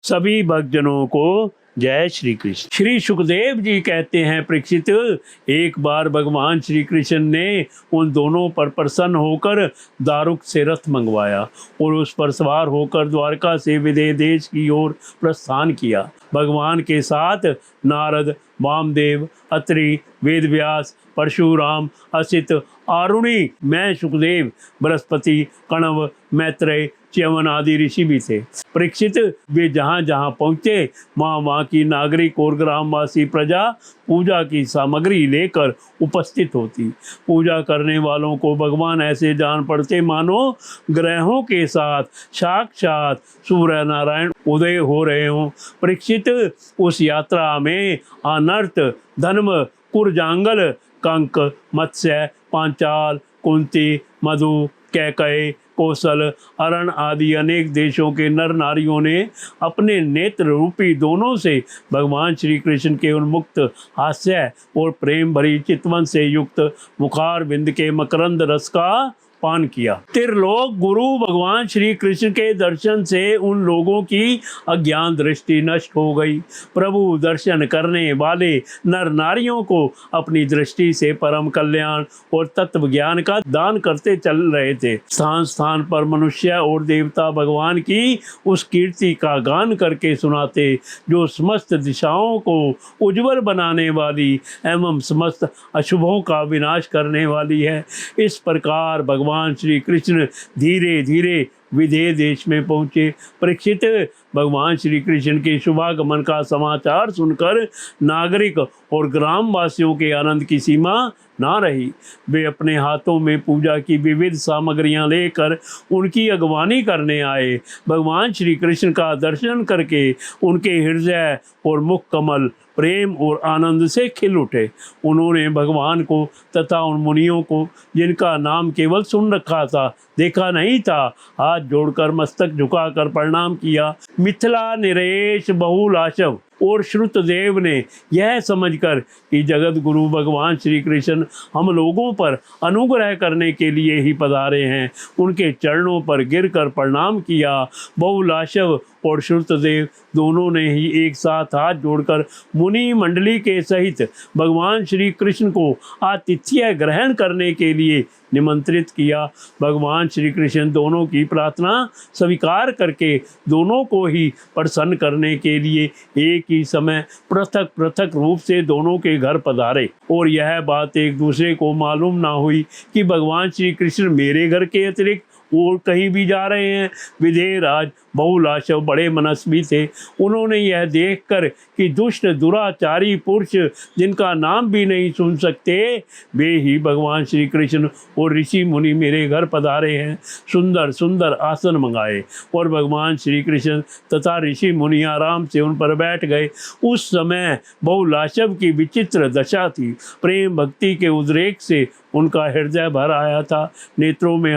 सभी भक्तजनों को जय श्री कृष्ण। श्री सुखदेव जी कहते हैं, परीक्षित, एक बार भगवान श्री कृष्ण ने उन दोनों पर प्रसन्न होकर दारुक से रथ मंगवाया और उस पर सवार होकर द्वारका से विदेह देश की ओर प्रस्थान किया। भगवान के साथ नारद, वामदेव, अत्रि, वेदव्यास, परशुराम, असित, आरुणि, मैं सुखदेव, बृहस्पति, कण्व, मैत्रेय, च्यवन आदि ऋषि भी थे। परीक्षित, वे जहाँ जहाँ पहुँचे वहाँ की नागरिक और ग्रामवासी प्रजा पूजा की सामग्री लेकर उपस्थित होती। पूजा करने वालों को भगवान ऐसे जान पड़ते मानो ग्रहों के साथ साक्षात सूर्य नारायण उदय हो रहे हों। परीक्षित, उस यात्रा में अनर्थ, धर्म, कुरजांगल, कंक, मत्स्य, पांचाल, कुंती, मधु, कैकय, कौशल, अरण आदि अनेक देशों के नर नारियों ने अपने नेत्र रूपी दोनों से भगवान श्री कृष्ण के उन्मुक्त हास्य और प्रेम भरी चितवन से युक्त मुखार बिंद के मकरंद रस का पान किया। त्रिलोक गुरु भगवान श्री कृष्ण के दर्शन से उन लोगों की अज्ञान दृष्टि नष्ट हो गई। प्रभु दर्शन करने वाले नर नारियों को अपनी दृष्टि से परम कल्याण और तत्व ज्ञान का दान करते चल रहे थे। स्थान स्थान पर मनुष्य और देवता भगवान की उस कीर्ति का गान करके सुनाते जो समस्त दिशाओं को उज्ज्वल बनाने वाली एवं समस्त अशुभों का विनाश करने वाली है। इस प्रकार भगवान श्री कृष्ण धीरे धीरे विदेह देश में पहुँचे। परीक्षित, भगवान श्री कृष्ण के शुभागमन का समाचार सुनकर नागरिक और ग्रामवासियों के आनंद की सीमा ना रही। वे अपने हाथों में पूजा की विविध सामग्रियां लेकर उनकी अगवानी करने आए। भगवान श्री कृष्ण का दर्शन करके उनके हृदय और मुख कमल प्रेम और आनंद से खिल उठे। उन्होंने भगवान को तथा उन मुनियों को, जिनका नाम केवल सुन रखा था, देखा नहीं था, हाथ जोड़कर मस्तक झुकाकर प्रणाम किया। मिथिला नरेश बहुलाशव और श्रुतदेव ने यह समझकर कि जगत गुरु भगवान श्री कृष्ण हम लोगों पर अनुग्रह करने के लिए ही पधारे हैं, उनके चरणों पर गिरकर प्रणाम किया। बहुलाशव और श्रुतदेव दोनों ने ही एक साथ हाथ जोड़कर मुनि मंडली के सहित भगवान श्री कृष्ण को आतिथ्य ग्रहण करने के लिए निमंत्रित किया। भगवान श्री कृष्ण दोनों की प्रार्थना स्वीकार करके दोनों को ही प्रसन्न करने के लिए एक ही समय पृथक पृथक रूप से दोनों के घर पधारे और यह बात एक दूसरे को मालूम ना हुई कि भगवान श्री कृष्ण मेरे घर के अतिरिक्त और कहीं भी जा रहे हैं। विदेह राज बहुलाशव बड़े मनस्वी थे। उन्होंने यह देखकर कि दुष्ट दुराचारी पुरुष जिनका नाम भी नहीं सुन सकते, वे ही भगवान श्री कृष्ण और ऋषि मुनि मेरे घर पधारे हैं, सुंदर सुंदर आसन मंगाए और भगवान श्री कृष्ण तथा ऋषि मुनि आराम से उन पर बैठ गए। उस समय बहुलाशव की विचित्र दशा थी। प्रेम भक्ति के उद्रेक से उनका हृदय भर आया था। नेत्रों में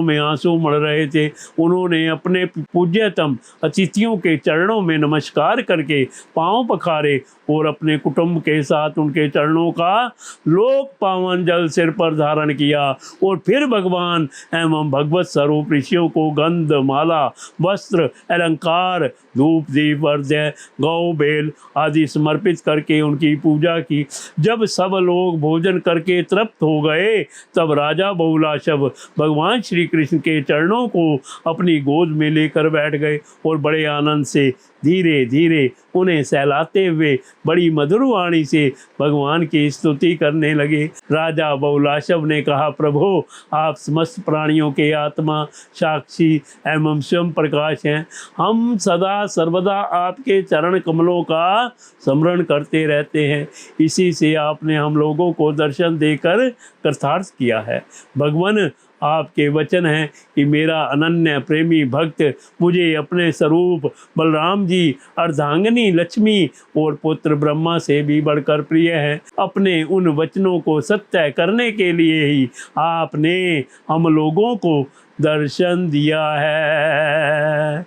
आंसू मड़ रहे थे। उन्होंने अपने पूज्यतम अतिथियों के चरणों में नमस्कार करके पांव पखारे और अपने कुटुंब के साथ उनके चरणों का लोक पावन जल सिर पर धारण किया और फिर भगवान एवं भगवत स्वरूप ऋषियों को गंध, माला, वस्त्र, अलंकार, धूप, दीप, अर्घ्य, गौ, बेल आदि समर्पित करके उनकी पूजा की। जब सब लोग भोजन करके तृप्त हो गए, तब राजा बहुलाशव भगवान श्री कृष्ण के चरणों को अपनी गोद में लेकर बैठ गए और बड़े आनंद से धीरे धीरे उन्हें सहलाते हुए बड़ी मधुर वाणी से भगवान की स्तुति करने लगे। राजा बहुलाशव ने कहा, प्रभु, आप समस्त प्राणियों के आत्मा, साक्षी एवं स्वयं प्रकाश हैं। हम सदा सर्वदा आपके चरण कमलों का स्मरण करते रहते हैं। इसी से आपने हम लोगों को दर्शन देकर कृतार्थ किया है। भगवान, आपके वचन हैं कि मेरा अनन्य प्रेमी भक्त मुझे अपने स्वरूप बलराम जी, अर्धांगिनी लक्ष्मी और पुत्र ब्रह्मा से भी बढ़कर प्रिय है। अपने उन वचनों को सत्य करने के लिए ही आपने हम लोगों को दर्शन दिया है।